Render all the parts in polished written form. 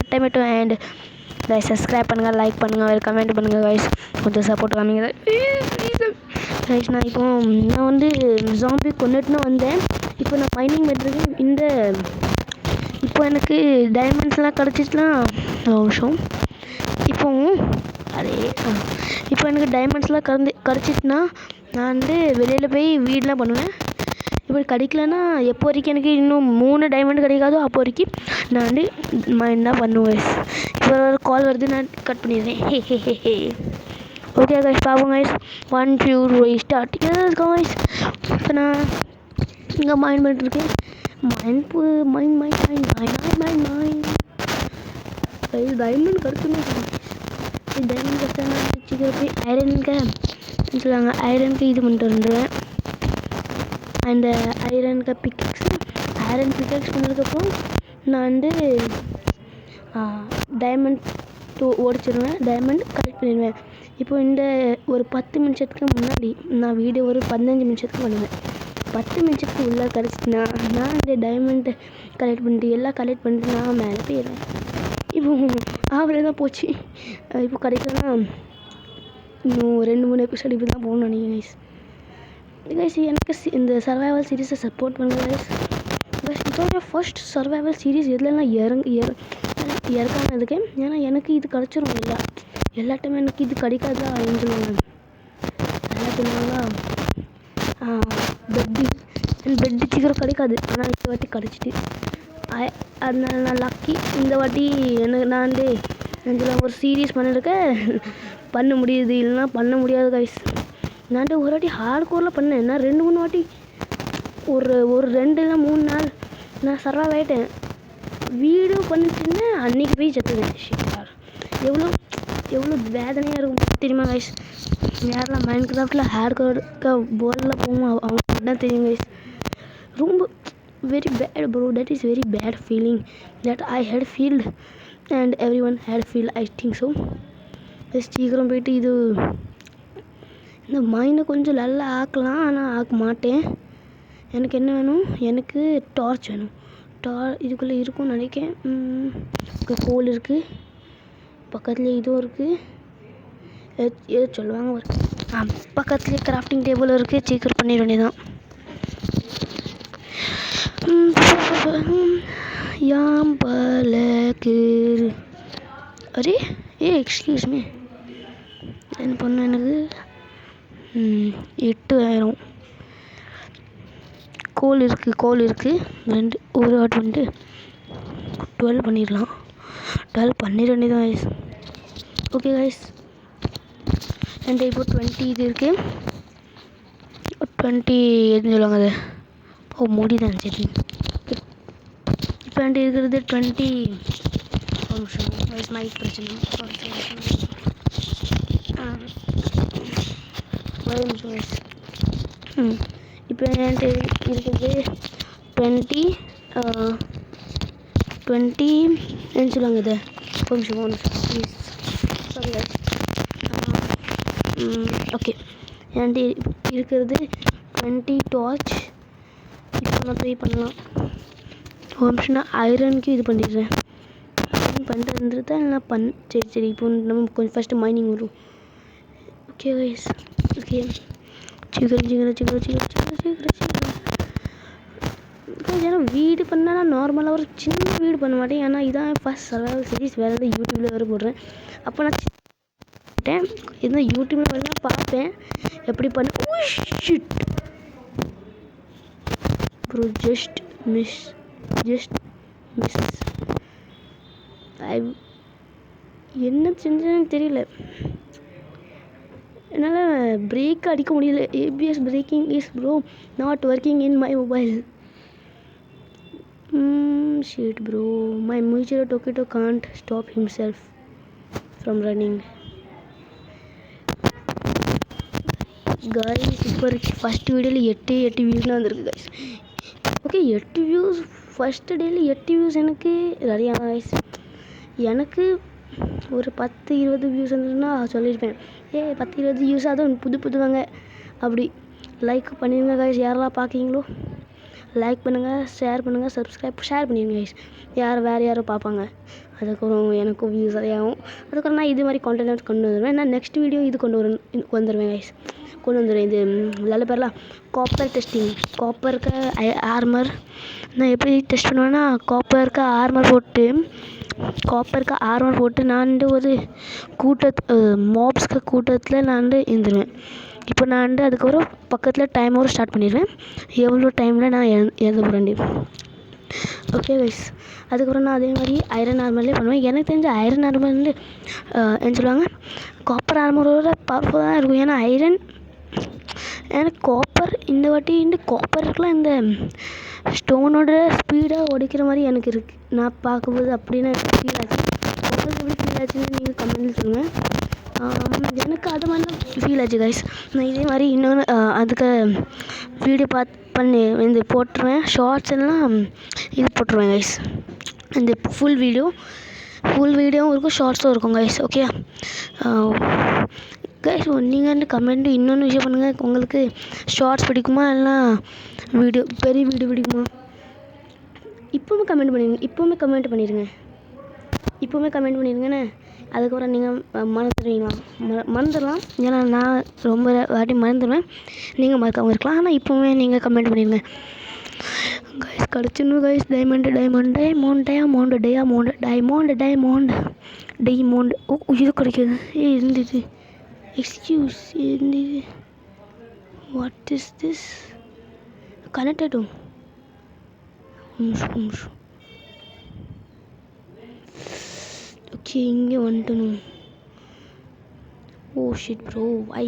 கட்டாயமாட்டும். And guys subscribe பண்ணுங்கள், like பண்ணுங்கள், comment பண்ணுங்கள் கைஸ். கொஞ்சம் சப்போர்ட் காமிங்க கைஸ். நான் வந்து ஜாம்பி கொண்டுட்டுன்னு வந்தேன். இப்போ நான் மைனிங் பண்ணுறது இப்போ எனக்கு டைமண்ட்ஸ்லாம் கிடச்சிச்சுலாம் நிமிஷம். இப்போ எனக்கு டைமண்ட்ஸ்லாம் கிடச்சிச்சுன்னா நான் வந்து வெளியில் போய் வீடெலாம் பண்ணுவேன். இப்படி கிடைக்கலன்னா எப்போ வரைக்கும் எனக்கு இன்னும் 3 டைமண்ட் கிடைக்காதோ அப்போ வரைக்கும் நான் வந்து மைண்ட் தான் பண்ணுவேன். இப்போ ஒரு கால் வருது, நான் கட் பண்ணிடுறேன். ஓகே கைஸ், பார்ப்போம் கைஸ். 1 2 3 start guys. இப்போ நான் இங்கே மைண்ட் பண்ணிட்டுருக்கேன். மைண்ட் டைமண்ட் கிடைக்கணும். டைமண்ட் கிடைச்சா சீக்கிரம் போய் ஐரனுக்கு சொல்லுவாங்க, ஐரனுக்கு இது பண்ணிட்டு வந்துடுவேன். அந்த ஐரன் பிக்கெக்ஸ் பண்ணதுக்கப்புறம் நான் வந்து டைமண்ட் உடச்சிடுவேன், டைமண்ட் கலெக்ட் பண்ணிடுவேன். இப்போ இந்த ஒரு 10 நிமிஷத்துக்கு முன்னாடி நான் வீடியோ ஒரு 15 நிமிஷத்துக்கு பண்ணுவேன். 10 நிமிஷத்துக்கு உள்ளே கிடச்சிட்டுனா நான் இந்த டைமண்ட் கலெக்ட் பண்ணிட்டு நான் மேலே போயிடுவேன். இப்போ அவ்வளோ தான் போச்சு. இப்போ கிடைக்கலன்னா இன்னும் 2-3 எபிசோட் இப்படி தான் போகணும்னு நினைக்கிறேன் கைஸ். எனக்கு இந்த சர்வைவல் சீரீஸை சப்போர்ட் பண்ணுங்க கைஸ். இதோட ஃபர்ஸ்ட் சர்வைவல் சீரீஸ் எதுலலாம் இறக்காமல் இருக்கேன். ஏன்னா எனக்கு இது கிடச்சிரும். எல்லா டைமும் எனக்கு இது கிடைக்காதா அப்படின்னு சொல்லுவாங்க. எல்லா பெட்டு சீக்கிரம் கிடைக்காது. ஆனால் இந்த வாட்டி கிடச்சிட்டு அதனால நான் லக்கி. இந்த வாட்டி நான் வந்து ஒரு சீரீஸ் பண்ணியிருக்கேன், பண்ண முடியுது. இல்லைன்னா பண்ண முடியாது கைஸ். நான் ஒரு வாட்டி ஹார்ட் கோரில் பண்ணேன். நான் 2-3 வாட்டி ஒரு 2 இல்லை 3 நாள் நான் சர்வைவ் ஆகிட்டேன். வீடியோ பண்ணிட்டுருந்தேன், அன்றைக்கி போய் செத்துவேன். எவ்வளோ வேதனையாக இருக்கும் தெரியுமா கைஸ்? யாரெல்லாம் மைண்ட் கிராஃப்டில் ஹார்ட் கோர்க்க போர்டில் போகும் அவங்க தான் தெரியும் கைஸ். ரொம்ப very bad bro, that is very bad feeling that I had felt and everyone had felt, I think so. சீக்கிரம் போயிட்டு இந்த மைண்டை கொஞ்சம் நல்லா ஆக்கலாம். ஆனால் ஆக்க மாட்டேன். எனக்கு என்ன வேணும்? எனக்கு டார்ச் வேணும். இதுக்குள்ளே இருக்கும்னு நினைக்கிறேன். கோல் இருக்குது, பக்கத்துலேயே இதுவும் இருக்குது. ஏதோ சொல்லுவாங்க ஒரு பக்கத்துலேயே கிராஃப்டிங் டேபிள் இருக்குது. சீக்கிரம் பண்ணிட வேண்டியதான். அரே எக்ஸ்கியூஸ் மீ, என்ன பண்ண? எனக்கு 8000 கோல் இருக்குது 2. ஒரு வாட் வந்துட்டு 12 பண்ணிடலாம். 12 பண்ணிட வேண்டியதான் கைஸ். ஓகே கைஸ், என்கிட்ட இப்போ 20 இது இருக்குது. 20 எதுன்னு சொல்லுவாங்க அது? முடிதான். சரி, இப்போ என்கிட்ட இருக்கிறது 20 மைக் பிரச்சனை. இப்போ என்கிட்ட இருக்கிறது 20 என்ன சொல்லுவாங்க இது? கொஞ்சம் ப்ளீஸ், சாரி கைஸ். ஓகே, என்கிட்ட இருக்கிறது 20 டார்ச். இப்போ நான் ட்ரை பண்ணலாம். நான் ஐரனுக்கு இது பண்ணிடுறேன். ஐரன் பண்ணுறது தான் நான் சரி இப்போ நம்ம கொஞ்சம் ஃபஸ்ட்டு மைனிங் வரும். ஓகே கைஸ், ஓகே சீக்கிரம். ஏன்னா வீடு பண்ணால் நான் நார்மலாக ஒரு சின்ன வீடு பண்ண மாட்டேன். ஏன்னா இதான் ஃபஸ்ட் சர்வைவல் சீரீஸ். வேறு எதாவது யூடியூப்பில் வேறு போடுறேன். அப்போ நான் எதுவும் யூடியூப்பில் வேறு தான் பார்ப்பேன் எப்படி பண்ண. ப்ரோ ஜஸ்ட் மிஸ் என்ன செஞ்சேன்னு தெரியல. என்னால் பிரேக் அடிக்க முடியல. ABS braking is bro not working in my mobile. Shit bro, my mutual டொக்கேட்டோ can't stop himself from running. Guys, இப்போ ஃபஸ்ட் வீடியோவில் 8 வியூஸ் தான் வந்திருக்கு கைஸ். ஓகே, 8 வியூஸ் ஃபஸ்ட்டு டேயில் 8 வியூஸ் எனக்கு நிறையா கைஸ். எனக்கு ஒரு 10-20 வியூஸ் வந்துச்சுன்னா சொல்லியிருப்பேன். 10-20 வியூஸ் அதுவும் புதுவாங்க. அப்படி லைக் பண்ணிடுங்க கைஸ் யாரெல்லாம் பார்க்குறீங்களோ. லைக் பண்ணுங்கள், ஷேர் பண்ணுங்கள், ஷேர் பண்ணிடுங்க கைஸ். வேறு யாரும் பார்ப்பாங்க, அதுக்கப்புறம் எனக்கும் வியூஸ் அதிகம். அதுக்கப்புறம் நான் இது மாதிரி கான்டென்ட் கொண்டு வந்துடுவேன். நான் நெக்ஸ்ட் வீடியோ இது வந்துடுவேன் கைஸ். கொண்டு வந்துடுவேன். இது நல்ல பேர்லாம் காப்பர் டெஸ்டிங். காப்பருக்கு ஆர்மர் நான் எப்படி டெஸ்ட் பண்ணுவேன்னா, காப்பருக்கு ஆர்மர் போட்டு நான் ஒரு மாப்ஸ்க்கு கூட்டத்தில் நான் இருந்துருவேன். இப்போ நான் அதுக்கப்புறம் பக்கத்தில் டைமரும் ஸ்டார்ட் பண்ணிடுவேன், எவ்வளோ டைமில் நான் எழுத போகிறேன். ஓகே கைஸ், அதுக்கப்புறம் நான் அதே மாதிரி ஐரன் ஆர்மர்லேயே பண்ணுவேன். எனக்கு தெரிஞ்ச ஐரன் ஆர்மர் என்ன சொல்லுவாங்க, காப்பர் ஆர்மரோட பவர்ஃபுல்லாக தான் இருக்கும். ஏன்னா எனக்கு காப்பர் காப்பர் இருக்கலாம், இந்த ஸ்டோனோட ஸ்பீடாக உடைக்கிற மாதிரி எனக்கு இருக்குது. நான் பார்க்கும்போது அப்படின்னு எனக்கு ஃபீல் ஆச்சு. உங்களுக்கு எப்படி ஃபீல் ஆச்சுன்னு நீங்கள் கமெண்ட்டில் சொல்லுங்கள். எனக்கு அது மாதிரி தான் ஃபீல் ஆச்சு கைஸ். நான் இதே மாதிரி இன்னொன்று அதுக்கு வீடியோ இந்த போட்டுருவேன். ஷார்ட்ஸ் எல்லாம் இது போட்டுருவேன் கைஸ். இந்த ஃபுல் வீடியோவும் இருக்கும், ஷார்ட்ஸும் இருக்கும் கைஸ். ஓகே கைஸ், நீங்கள் கமெண்ட் இன்னொன்று விஷயம் பண்ணுங்கள். உங்களுக்கு ஷார்ட்ஸ் பிடிக்குமா இல்லைனா பெரிய வீடியோ பிடிக்குமா? இப்போவுமே கமெண்ட் பண்ணிடுங்கண்ணே. அதுக்கப்புறம் நீங்கள் மறந்துடலாம். ஏன்னா நான் ரொம்ப வாட்டி மறந்துடுவேன், நீங்கள் மறக்காமல் இருக்கலாம். ஆனால் இப்போவுமே நீங்கள் கமெண்ட் பண்ணிடுங்க கைஸ். கிடச்சிடணும் கைஸ். டைமண்ட். ஓ, இது கிடைக்கிது. இருந்துச்சு. எக்ஸ்கியூஸ், இருந்துச்சு. What is this? கனெக்டடும். ஓகே, இங்கே வந்துட்டணும். ஓ ஷிட் ப்ரோ, வை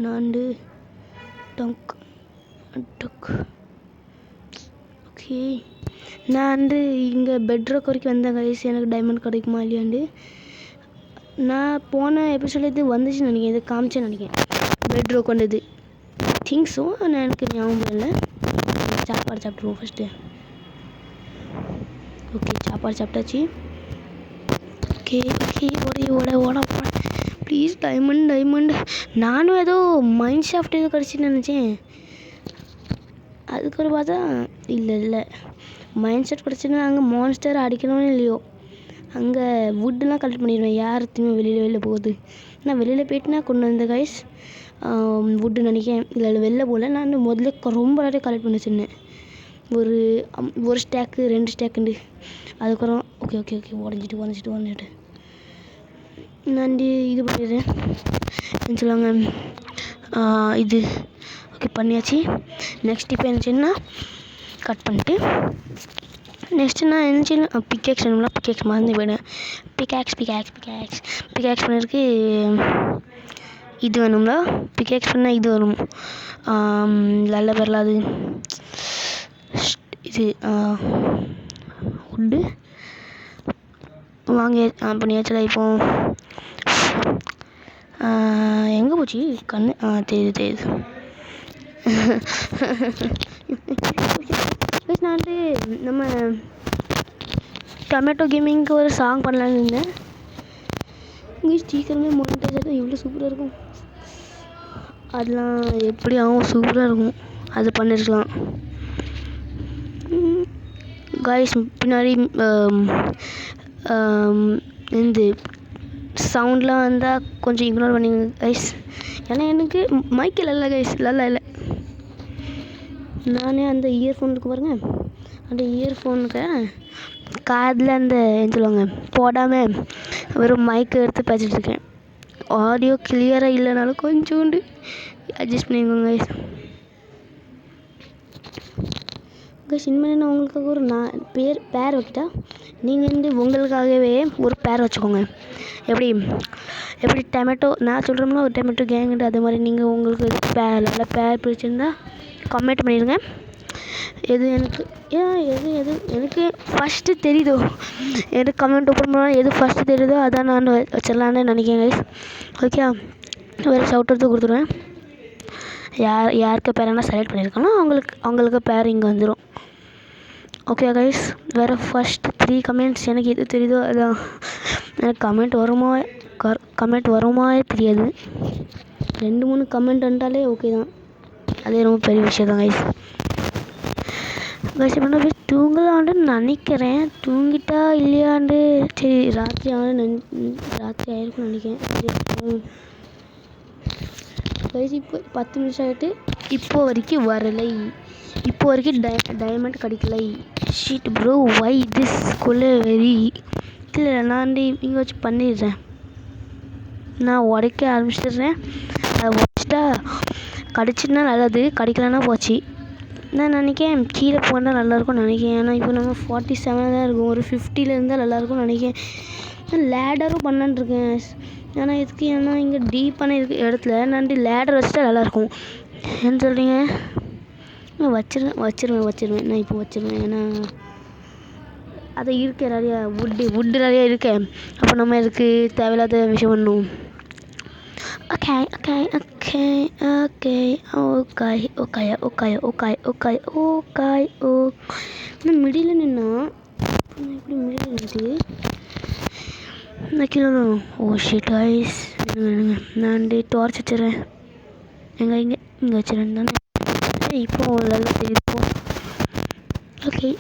நாண்டு டங்க். ஓகே, நான் இங்கே பெட்ரோக் வரைக்கும் வந்தேன் கைஸ். எனக்கு டைமண்ட் கிடைக்குமா இல்லையாண்டு நான் போன எபிசோட் இது வந்துச்சுன்னு நினைக்கிறேன், இது காமிச்சேன்னு நினைக்கிறேன். பெட்ரோக் வந்தது திங்ஸும் நான் எனக்கு ஞாபகம் இல்லை. சாப்பாடு சாப்பிட்ருவோம் ஃபஸ்ட்டு. ஓகே, சாப்பாடு சாப்பிட்டாச்சு. ஓகே ஓட ப்ளீஸ் டைமண்ட். நானும் ஏதோ மைண்ட் ஷாஃப்ட் ஏதோ கிடச்சின்னு நினச்சேன். அதுக்கப்புறம் பார்த்தா இல்லை மைண்ட் ஷாஃப்ட் கிடச்சின்னா அங்கே மான்ஸ்டர் அடிக்கணும்னு இல்லையோ, அங்கே வுட்டெலாம் கலெக்ட் பண்ணிடுவேன். யாருத்தையுமே வெளியில் போகுது. நான் வெளியில் போயிட்டுனா கொண்டு வந்த கைஸ் வுட்டு நினைக்கிறேன். இல்லை வெளில போகல, நான் முதல்ல ரொம்ப நிறைய கலெக்ட் பண்ணி வச்சுருந்தேன். ஒரு ஸ்டாக்கு 2 ஸ்டாக்குண்டு. அதுக்கப்புறம் ஓகே உடஞ்சிட்டு நான் இது பண்ணிடுறேன். என்ன சொல்லுவாங்க, இது ஓகே பண்ணியாச்சு. நெக்ஸ்ட் இப்போ என்னச்சுன்னா கட் பண்ணிட்டு நெக்ஸ்ட்டு நான் என்னச்சுன்னா பிக்கேக்ஸ் மறந்து போயிடுவேன். பிக்கேக்ஸ் பண்ணிருக்கு. இது வேணும்ல, பிக்கேக்ஸ் பண்ணால் இது வரும். நல்ல பேரில் அது இது உண்டு வாங்க பண்ணியாச்சுல. இப்போ எங்கே போச்சு கண்ணு? தெரியுது. நான் நம்ம டொமேட்டோ கேமிங்க்கு ஒரு சாங் பண்ணலான்னு இருந்தேன். சீக்கிரமே மானிட்டைஸ் ஆகிட்டா எவ்வளோ சூப்பராக இருக்கும். அதெல்லாம் எப்படி ஆகும், சூப்பராக இருக்கும். அது பண்ணிருக்கலாம் கைஸ். பின்னாடி இந்த சவுண்ட்லாம் வந்தால் கொஞ்சம் இக்னோர் பண்ணிங்க கைஸ். ஏன்னா எனக்கு மைக்கில் இல்லை கைஸ், இல்லை. நானே அந்த இயர்ஃபோனுக்கு பாருங்கள், அந்த இயர்ஃபோனுக்கு காதில் அந்த என்ன சொல்லுவாங்க போடாமல் வெறும் மைக்கை எடுத்து பேசிகிட்ருக்கேன். ஆடியோ கிளியராக இல்லைனாலும் கொஞ்சோண்டு அட்ஜஸ்ட் பண்ணிக்கோங்க கைஸ். இனிமேல் நான் உங்களுக்காக ஒரு பேர் வைக்கிட்டா நீங்கள் உங்களுக்காகவே ஒரு பேர் வச்சுக்கோங்க. எப்படி டொமேட்டோ நான் சொல்கிறோம்னா ஒரு டொமேட்டோ கேங்குண்டு, அது மாதிரி நீங்கள் உங்களுக்கு நல்ல பேர் பிடிச்சிருந்தா கமெண்ட் பண்ணிடுங்க. எது எனக்கு ஃபஸ்ட்டு தெரியுதோ, எனக்கு கமெண்ட் ஓப்பன் பண்ணால் எது ஃபஸ்ட்டு தெரியுதோ அதான் நான் வச்சிடலான்னு நினைக்கிறேன் கைஸ். ஓகே, வேறு ஷவுட் எடுத்து கொடுத்துருவேன். யாருக்கு பேர் என்ன செலக்ட் பண்ணியிருக்கானோ அவங்களுக்கு பேர் இங்கே வந்துடும். ஓகே கைஸ், வேறு ஃபஸ்ட் 3 கமெண்ட்ஸ் எனக்கு எது தெரியுதோ அதான். எனக்கு கமெண்ட் வருமா தெரியாது. 2-3 கமெண்ட் வந்துட்டாலே ஓகே தான். அதே ரொம்ப பெரிய விஷயம் தான் கைஸ். கைஸ் இப்போ நான் போய் தூங்கலான்னு நினைக்கிறேன். தூங்கிட்டா இல்லையாண்டு சரி ராத்திரி ஆயிருக்குன்னு நினைக்கிறேன். கைஸ் இப்போ 10 நிமிஷம் ஆகிட்டு இப்போ வரைக்கும் வரலை. இப்போ வரைக்கும் டைமண்ட் கிடைக்கலை. ஷீட் ப்ரோ வை திஸ் கொள்ள வெரி. இல்லை நான் இங்கே வச்சு பண்ணிடுறேன். நான் உடைக்க ஆரம்பிச்சிடுறேன். அதை உடச்சிட்டா கிடச்சிட்டுனா நல்லது, கிடைக்கலன்னா போச்சு. நான் நினைக்கிறேன் கீழே போனால் நல்லாயிருக்கும்னு நினைக்கிறேன். ஏன்னா இப்போ நம்ம 47 தான் இருக்கும். ஒரு 50 இருந்தால் நல்லாயிருக்கும்னு நினைக்கிறேன். நான் லேடரும் பண்ணலான்னு இருக்கேன். ஏன்னா இதுக்கு ஏன்னா இங்கே டீப்பான இடத்துல நான் லேடர் வச்சுட்டா நல்லாயிருக்கும். என்ன சொல்கிறீங்க? நான் வச்சிருவேன். நான் இப்போ வச்சிருவேன். ஏன்னா அதை இருக்க நிறையா வுட்டு நிறையா இருக்கேன். அப்போ நம்ம இதுக்கு தேவையில்லாத விஷயம் பண்ணணும். ஓகே இன்னும் மிடில் நின்னா இப்படி மிடில் நின்று நான் கீழே ஓ ஷிட் கைஸ். நான் டார்ச் வச்சுறேன். இங்கே வச்சுறேன் தானே. இப்போ நல்லா தெரியுது.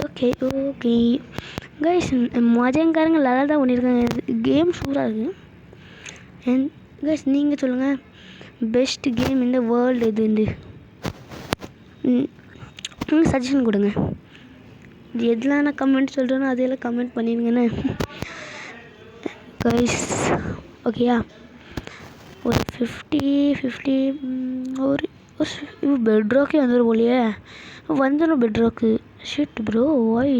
ஓகே கைஸ் மஜங்காரங்க நல்லா தான் பண்ணியிருக்காங்க. கேம் சூப்பராக இருக்குது. கைஸ் நீங்கள் சொல்லுங்கள் பெஸ்ட் கேம் இந்த வேர்ல்டு எதுண்டு நீங்கள் சஜஷன் கொடுங்க. இது எதெல்லாம் நான் கமெண்ட் சொல்கிறேனோ அதையெல்லாம் கமெண்ட் பண்ணிடுங்கண்ணே கைஸ். ஓகேயா ஒரு 50 ஒரு பெட்ராக்கே வந்துடும் போலியே. வந்துடும் பெட்ராக்கு. ஷிட் ப்ரோ ஒய்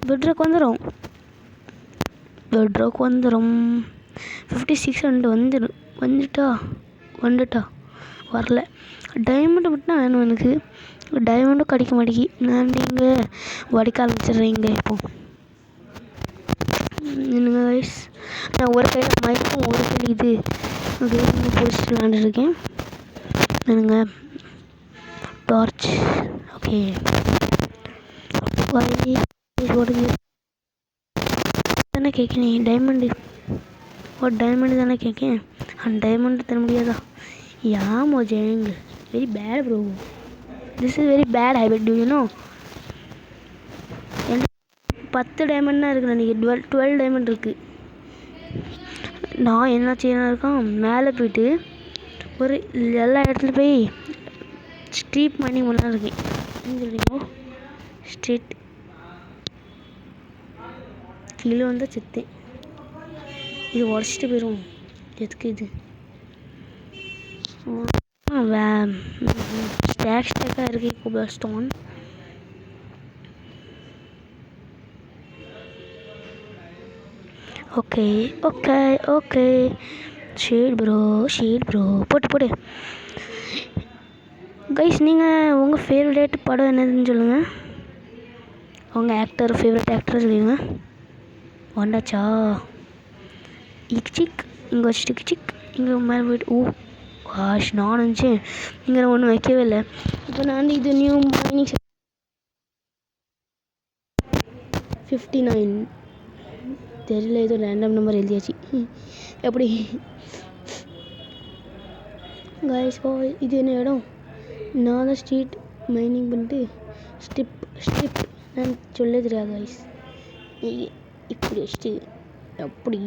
பெட்ராக் வந்துடும். 56 வந்துட்டா வரல. டைமண்டு மட்டும் வேணும் எனக்கு. டைமண்டும் கிடைக்க மாட்டேங்கி. நான் இங்கே உடைக்க ஆரம்பிச்சிடுறேன். இங்கே இப்போ என்னங்க கைஸ் நான் ஒரு கையில் மைக்கும் ஒரு கையில் இது கேமில் போஸ்ட் விளாண்டுருக்கேன். என்னங்க டார்ச் ஓகே தானே கேட்கணும். டைமண்டு தானே கேட்கேன். அந்த டைமண்டு தர முடியாதா? Yeah Mojang very bad bro. This is very bad habit. Do you know 10 diamond தான் இருக்குது. நினைக்கிறேன் 12 டைமண்ட் இருக்குது. நான் என்ன செய்யணும் இருக்கேன் மேலே போய்ட்டு ஒரு எல்லா இடத்துல போய் ஸ்ட்ரீட் மைனிங் பண்ணலாம் இருக்கேன். என்ன சொல்கிறீங்களோ ஸ்ட்ரீட் கீழே வந்தால் செத்தேன். இது உடச்சிட்டு போயிடும். எதுக்கு இது ஸ்டாக்காக இருக்குது. இப்போ ஸ்டோன் ஓகே ஷீட் ப்ரோ போட்டு கைஸ். நீங்கள் உங்கள் ஃபேவரேட் படம் என்னதுன்னு சொல்லுங்கள். உங்கள் ஃபேவரட் ஆக்டர் சொல்லுங்க. வந்தாச்சா சிக் இங்கே வச்சுட்டு சிக் இங்கே மேலே போய்ட்டு ஓ வாஷ் நான் நினச்சேன் இங்கே நான் ஒன்றும் வைக்கவே இல்லை. இப்போ நான் இது நியூ மைனிங் 59 தெரியல. ஏதோ ரேண்டம் நம்பர் எழுதியாச்சு. எப்படி கைஸ் இது என்ன இடம்? நான் தான் ஸ்ட்ரீட் மைனிங் பண்ணிட்டு ஸ்ட்ரிப் நான் சொல்ல தெரியாது கைஸ். இப்படி வச்சுட்டு அப்படி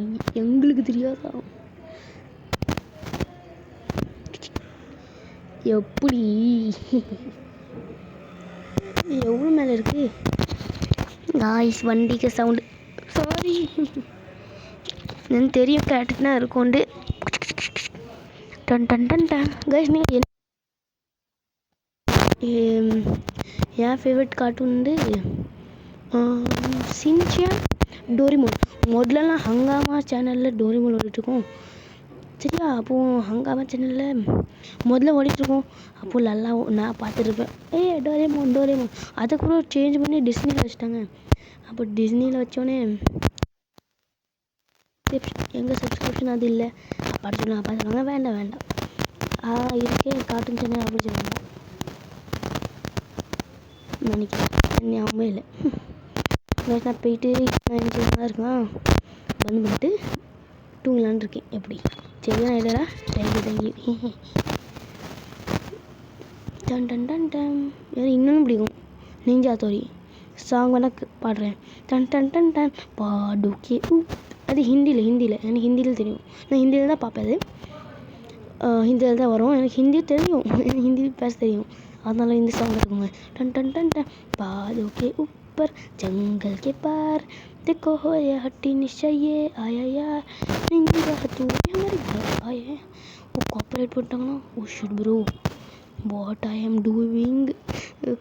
எங்களுக்கு தெரியாதா எப்படி எவ்வளோ மேலே இருக்குது காய்ஸ்? வண்டிக்கு சவுண்டு சாரி எனக்கு தெரியும் கேட்டுனா இருக்கோண்டு டன் கைஸ். நீங்கள் என் ஃபேவரட் கார்ட்டூன் வந்து சின்சான் டோரிமோன். முதல்லலாம் ஹங்காமா சேனலில் டோரிமோன் ஓடிட்டுருக்கோம் சரியா. அப்போது ஹங்காமா சேனலில் முதல்ல ஓடிட்டுருக்கோம். அப்போது நல்லா நான் பார்த்துருப்பேன். டோரேமோன் அதை கூட சேஞ்ச் பண்ணி டிஸ்னியில் வச்சுட்டாங்க. அப்போ டிஸ்னியில் வச்சோடனே எங்கள் சப்ஸ்கிரிப்ஷன் அது இல்லை. அப்பா சொல்லுவாங்க வேண்டாம் இருக்கே கார்ட்டூன் சேனல் அப்படி சொல்லுவாங்க நினைக்கிறேன். ஞாபகமே இல்லை. நான் போயிட்டு நான் இருக்கலாம் பண்ணிட்டு தூங்கலான்னு இருக்கேன். எப்படி சரியா இல்லைடா? Thank you done done done done. எனக்கு இன்னொன்று பிடிக்கும், நிஞ்சா தோரி சாங் வேணால் பாடுறேன். டன் டன் டன் டன் பாடுக்கே அது ஹிந்தியில் எனக்கு ஹிந்தியில் தெரியும். நான் ஹிந்தியில் தான் பார்ப்பேன். அது ஹிந்தியில் தான் வரும். எனக்கு ஹிந்தியும் தெரியும், எனக்கு ஹிந்தி பேச தெரியும். அதனால இந்த சாங் இருக்குங்க. டன் டன் டன் டன் பாடுக்கே ऊपर जंगल के पार देखो हो ये हट्टी निश्चय ये आया यार निंजा तू हमारे घर आए हैं. वो कॉपरेट பண்ணிட்டாங்கன்னா oh shit bro what I am doing.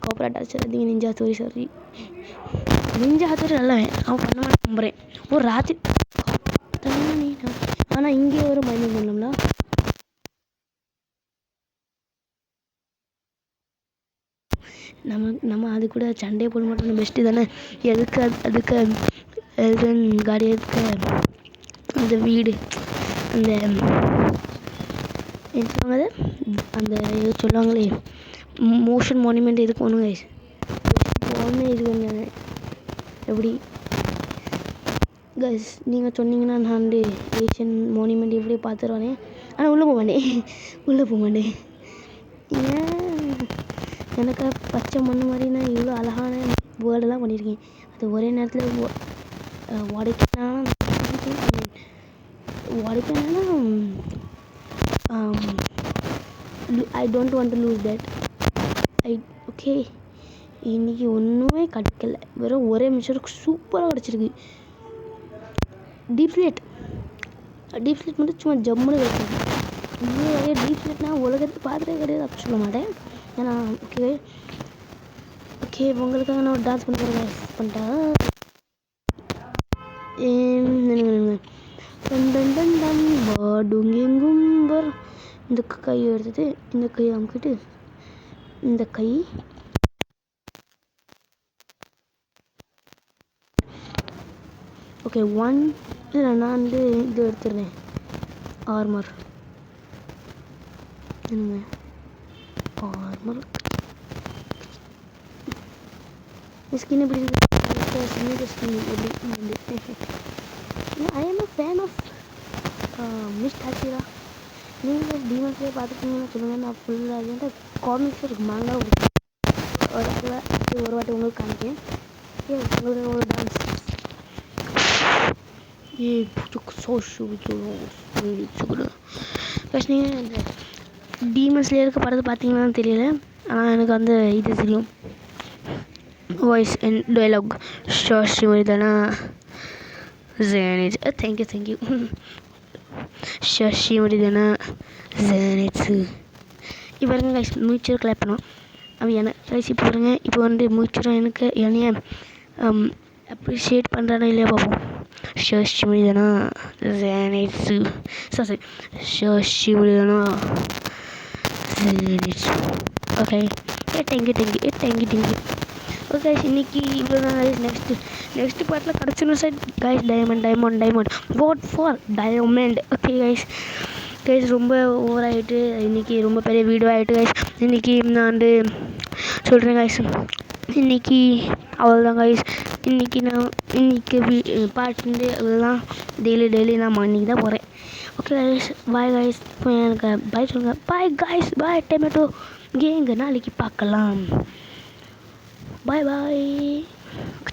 Cooperate அடிச்சிடாதீங்க நிஞ்சா தோரி. சாரி நிஞ்சா தோரி நல்லவன், அவன் பண்ண மாட்டேன் நம்புறேன். ஒரு ராத்திரி ஆனால் இங்கே ஒரு மைனிங் பண்ணோம்னா நம்ம அது கூட சண்டையை போட மாட்டோம். பெஸ்ட்டு தானே. எதுக்கு அதுக்கு காடி எதுக்கு அந்த வீடு அந்த என்ன சொல்லுவாங்க அந்த சொல்லுவாங்களே மோஷன் மானுமெண்ட் எதுக்கு ஒன்றுங்க ஒன்று இது கொஞ்சம் எப்படி கைஸ் நீங்கள் சொன்னீங்கன்னா நான் வந்து ஏஷியன் மானுமெண்ட் எப்படி பார்த்துருவானே. ஆனால் உள்ளே போக மாட்டேன். ஏன் எனக்கு பச்சை மண் மாதிரி நான் இவ்வளோ அழகான வேர்டெல்லாம் பண்ணியிருக்கேன். அது ஒரே நேரத்தில் உடைக்கனா I don't want to lose that. Okay இன்றைக்கி ஒன்றுமே கிடைக்கல, வெறும் ஒரே நிமிஷம் சூப்பராக கிடச்சிருக்கு. டீப் ஸ்லேட் மட்டும் சும்மா ஜம்முன்னு கிடைச்சிருக்கு. இன்னும் நிறைய டீப் ஸ்லேட்னால் உலகத்தை பார்த்துட்டே கிடையாது அப்படி சொல்ல மாட்டேன். ஏன்னா ஓகே உங்களுக்காக நான் ஒரு டான்ஸ் பண்ணிட்டா பாடுங்கெங்கும்பர். இந்த கையை எடுத்துட்டு இந்த கையை அமுக்கிட்டு இந்த கை ஓகே இல்லை நான் வந்து இது எடுத்துடுறேன் ஆர்மர் ஸ்கின் எப்படி இருக்குது ஸ்கின் எப்படி I am a fan of miss டாச்சிரா. நீங்கள் டீமன்ஸ்லேயே பார்த்துட்டீங்கன்னு சொல்லுங்கள். நான் ஃபுல்லாக அது காமிக்ஸும் இருக்குது, மாங்காவும் இருக்குது. ஒரு வாட்டி உங்களுக்கு காமிக்கேன். உங்களோட ஒரு டான்ஸ் ஃபஸ்ட் நீங்கள் இந்த டீமன்ஸ்லேயே இருக்க படத்தை பார்த்தீங்கன்னு தெரியல, ஆனால் எனக்கு அந்த இது தெரியும். வாய்ஸ் அண்ட் டயலாக் ஷாஷிமரிதானா ஜெனிட். தேங்க்யூ ஷாஷிமரிதானா ஜெனிட்ஸு. இப்போ இருங்க கைஸ் மியூச்சுவல் கிளாப் பண்ணுவோம். அவன் எனக்கு கைஸ் இப்போ பாருங்க. இப்போ வந்து மியூச்சுவலாக எனக்கு என்னைய அப்ரிஷியேட் பண்ணுறானா இல்லையா பார்ப்போம். ஷாஷிமரிதானா ஜெனிட்ஸு சாரி ஷாஷிமரிதானா ஜெனிட்ஸு. Okay thank you. ஓகே இன்றைக்கி இவ்வளோ தான் கைஸ். நெக்ஸ்ட்டு பார்ட்டில் கிடச்சிடும் sir guys. Diamond what for diamond. Okay guys ரொம்ப ஓவர் ஆகிட்டு இன்றைக்கி ரொம்ப பெரிய வீடியோ ஆகிட்டு கைஸ். இன்றைக்கி நான் வந்து சொல்கிறேன் கைஸ், இன்றைக்கி அவ்வளோதான் கைஸ். இன்றைக்கி பாட்டு இதெல்லாம் டெய்லி நான் இன்றைக்கி தான் போகிறேன். Okay guys bye guys. இப்போ எனக்கு பாய் சொல்லுங்கள். பாய் கைஸ், பாய் டொமேட்டோ கேங்க, நாளைக்கு பார்க்கலாம். பாய்